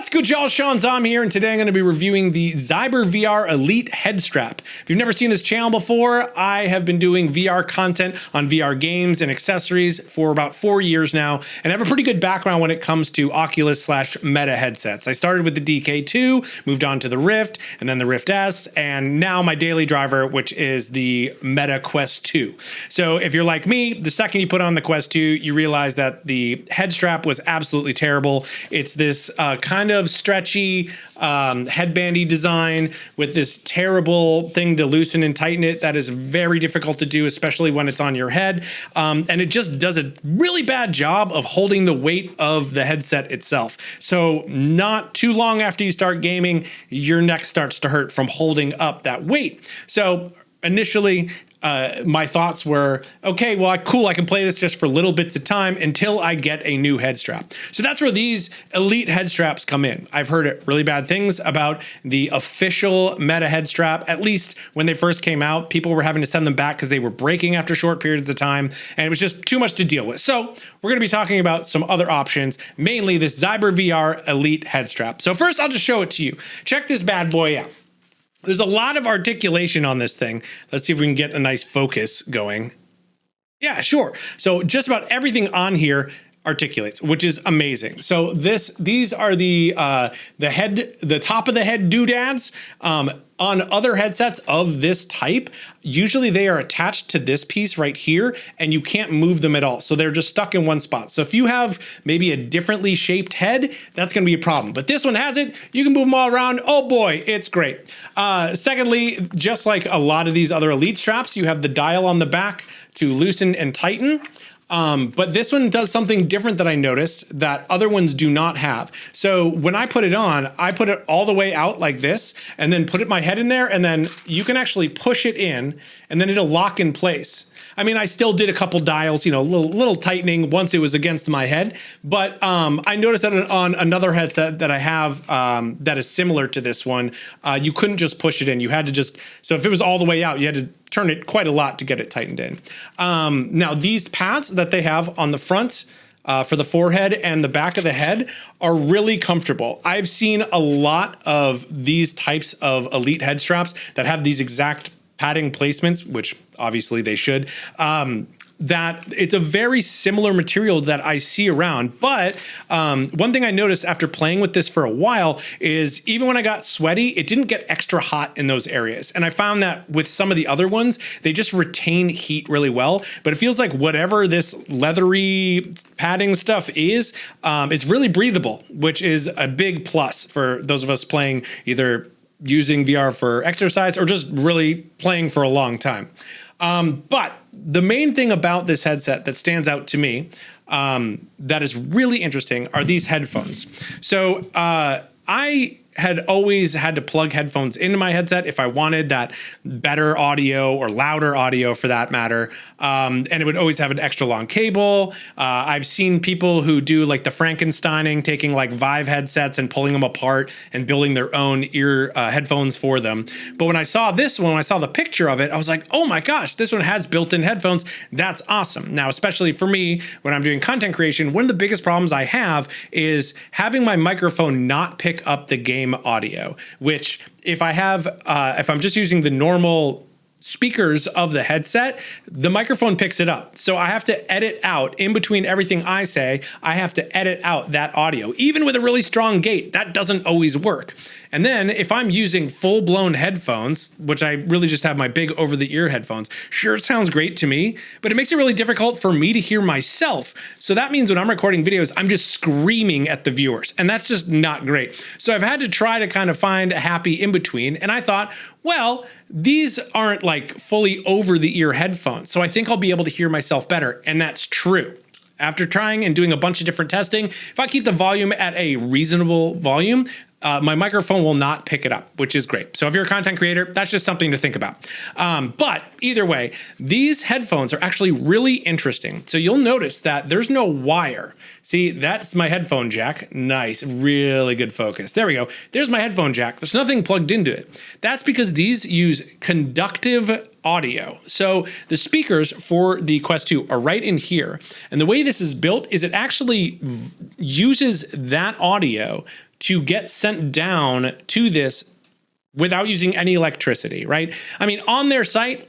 What's good, y'all? Shaun here, and today I'm going to be reviewing the Zyber VR Elite Head Strap. If you've never seen this channel before, I have been doing VR content on VR games and accessories for about 4 years now, and I have a pretty good background when it comes to Oculus/Meta headsets. I started with the DK2, moved on to the Rift, and then the Rift S, and now my daily driver, which is the Meta Quest 2. So if you're like me, the second you put on the Quest 2, you realize that the head strap was absolutely terrible. It's this kind of stretchy headbandy design with this terrible thing to loosen and tighten it that is very difficult to do, especially when it's on your head. And it just does a really bad job of holding the weight of the headset itself. So not too long after you start gaming, your neck starts to hurt from holding up that weight. So initially, my thoughts were, okay, well, cool, I can play this just for little bits of time until I get a new head strap. So that's where these Elite head straps come in. I've heard really bad things about the official Meta head strap. At least when they first came out, people were having to send them back because they were breaking after short periods of time, and it was just too much to deal with. So we're going to be talking about some other options, mainly this Zyber VR Elite head strap. So first, I'll just show it to you. Check this bad boy out. There's a lot of articulation on this thing. Let's see if we can get a nice focus going. Yeah, sure. So just about everything on here articulates, which is amazing. So these are the top of the head doodads. On other headsets of this type, usually they are attached to this piece right here, and you can't move them at all. So they're just stuck in one spot. So if you have maybe a differently shaped head, that's gonna be a problem. But this one has it. You can move them all around. Oh boy, it's great. Secondly, just like a lot of these other Elite straps, you have the dial on the back to loosen and tighten. But this one does something different that I noticed that other ones do not have. So when I put it on, I put it all the way out like this and then put my head in there, and then you can actually push it in and then it'll lock in place. I mean, I still did a couple dials, you know, little tightening once it was against my head. But I noticed that on another headset that I have that is similar to this one, you couldn't just push it in. You had to just, so if it was all the way out, you had to turn it quite a lot to get it tightened in. Now, these pads that they have on the front for the forehead and the back of the head are really comfortable. I've seen a lot of these types of Elite head straps that have these exact padding placements, which obviously they should, that it's a very similar material that I see around. But one thing I noticed after playing with this for a while is even when I got sweaty, it didn't get extra hot in those areas. And I found that with some of the other ones, they just retain heat really well. But it feels like whatever this leathery padding stuff is, it's really breathable, which is a big plus for those of us playing either using VR for exercise or just really playing for a long time. But the main thing about this headset that stands out to me that is really interesting are these headphones. So I had always had to plug headphones into my headset if I wanted that better audio or louder audio for that matter. And it would always have an extra long cable. I've seen people who do like the Frankensteining, taking like Vive headsets and pulling them apart and building their own ear headphones for them. But when I saw this one, when I saw the picture of it, I was like, oh my gosh, this one has built-in headphones. That's awesome. Now, especially for me, when I'm doing content creation, one of the biggest problems I have is having my microphone not pick up the game audio, which if I'm just using the normal speakers of the headset, the microphone picks it up. So I have to edit out in between everything I say, I have to edit out that audio. Even with a really strong gate, that doesn't always work. And then if I'm using full-blown headphones, which I really just have my big over-the-ear headphones, sure, it sounds great to me, but it makes it really difficult for me to hear myself. So that means when I'm recording videos, I'm just screaming at the viewers, and that's just not great. So I've had to try to kind of find a happy in-between, and I thought, well, these aren't like fully over-the-ear headphones, so I think I'll be able to hear myself better, and that's true. After trying and doing a bunch of different testing, if I keep the volume at a reasonable volume, my microphone will not pick it up, which is great. So if you're a content creator, that's just something to think about. But either way, these headphones are actually really interesting. So you'll notice that there's no wire. See, that's my headphone jack. Nice, really good focus. There we go. There's my headphone jack. There's nothing plugged into it. That's because these use conductive audio. So the speakers for the Quest 2 are right in here. And the way this is built is it actually uses that audio to get sent down to this without using any electricity, right? I mean, on their site,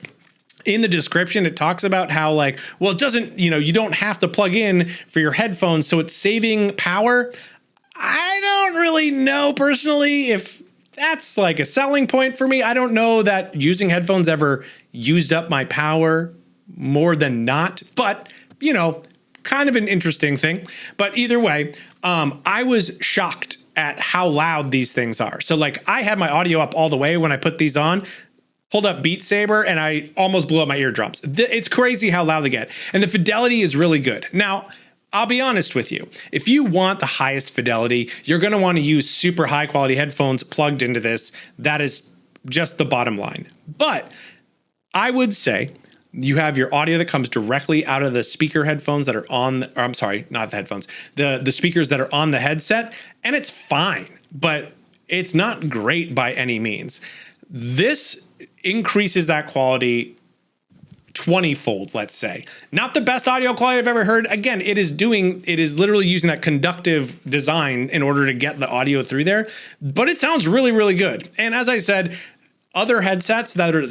in the description, it talks about how like, well, it doesn't, you don't have to plug in for your headphones, so it's saving power. I don't really know personally if that's like a selling point for me. I don't know that using headphones ever used up my power more than not, but kind of an interesting thing. But either way, I was shocked at how loud these things are. So like I had my audio up all the way when I put these on, pulled up Beat Saber, and I almost blew up my eardrums. It's crazy how loud they get. And the fidelity is really good. Now, I'll be honest with you. If you want the highest fidelity, you're going to want to use super high quality headphones plugged into this. That is just the bottom line. But I would say you have your audio that comes directly out of the speaker headphones that are on, or I'm sorry, not the headphones, the speakers that are on the headset, and it's fine, but it's not great by any means. This increases that quality 20-fold, let's say. Not the best audio quality I've ever heard. Again, it is literally using that conductive design in order to get the audio through there, but it sounds really, really good. And as I said, other headsets that are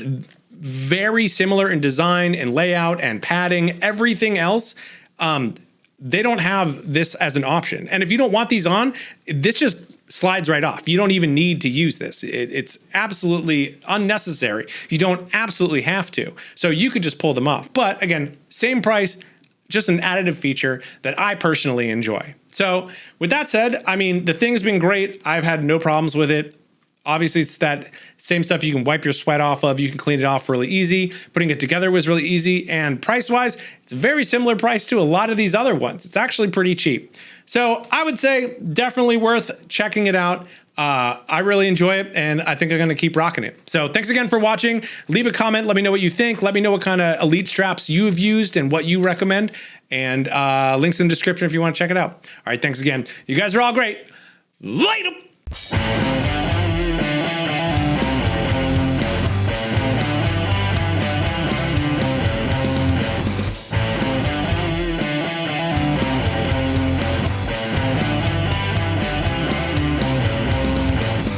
very similar in design and layout and padding, everything else, they don't have this as an option. And if you don't want these on, this just slides right off. You don't even need to use this. It's absolutely unnecessary. You don't absolutely have to. So you could just pull them off. But again, same price, just an additive feature that I personally enjoy. So with that said, I mean, the thing's been great. I've had no problems with it. Obviously, it's that same stuff you can wipe your sweat off of. You can clean it off really easy. Putting it together was really easy. And price-wise, it's a very similar price to a lot of these other ones. It's actually pretty cheap. So I would say definitely worth checking it out. I really enjoy it, and I think I'm going to keep rocking it. So thanks again for watching. Leave a comment. Let me know what you think. Let me know what kind of Elite straps you've used and what you recommend. And links in the description if you want to check it out. All right, thanks again. You guys are all great. Later.